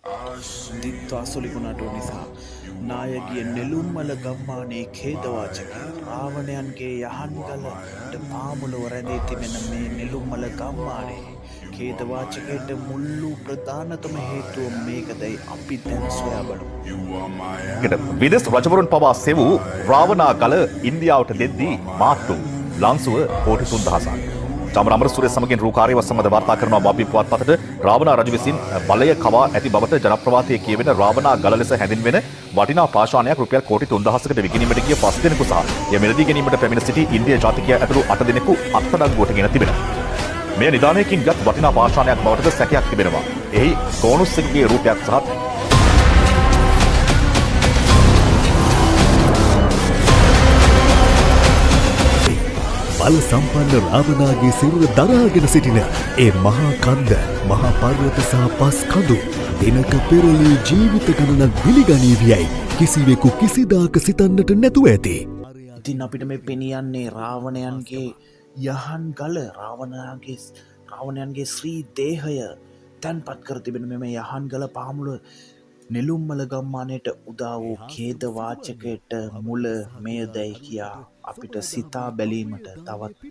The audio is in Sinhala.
දිත්වා සොලිකුණට නිසා නායගේ නෙළුම්මල ගම්මානයේ ඛේදවාචකය රාවණයන්ගේ යහන්ගලට පාමුලව රැඳී තිබෙන මේ නෙළුම්මල ගම්මානයේ ඛේදවාචකයට මුල්ලු ප්‍රධානතම හේතුව මේකදයි අපි දැන් සොයා බලමු. විදෙස් රජවරුන් පවා සෙවූ රාවණා ගල ඉන්දියාවට දෙද්දී මාට්ටු ලංසුව කෝටි 3000ක්. චාමර අමරසූරිය සමගින් රූකාර්යව සම්බන්ධ වාර්තා කරනවා මාපි පුවත්පතට රාවණා රජු විසින් බලය කවා ඇති බවට ජනප්‍රවාදයේ කියවෙන රාවණා ගල ලෙස හැඳින්වෙන වටිනා පාෂාණයක් රුපියල් කෝටි 3000කට විකිණීමට ගිය 5 දෙනෙකු සහ එය මිලදී ගැනීමට පැමිණ සිටි ඉන්දියා ජාතිකයා ඇතුළු 8 දෙනෙකු අත්අඩංගුවට ගෙන තිබෙනවා. මෙය නිධානයකින් ගත් වටිනා පාෂාණයක් බවටද සැකයක් තිබෙනවා. එහි සෝනුස්සගේ රූපයක් සහ බල සම්පන්න රාවණාගේ සිරුර දරාගෙන සිටින ඒ මහා කන්ද මහා පර්වත සහ පස් කඳු දිනක පෙරළී ජීවිත ගණනක් බිලිගනීවියයි කිසිවෙකු කිසිදාක සිතන්නට නැතුව ඇති. ඉතින් අපිට මේ පෙනියන්නේ රාවණයන්ගේ යහන් ගල රාවණයන්ගේ ශ්‍රී දේහය තැන්පත් කර තිබෙන මෙම යහන් ගල පාමුල නෙළුම්මල ගම්මානයට උදා වූ ඛේදවාචකයට මුල මෙයදැයි කියා අපිට සිතා බැලීමට තවත්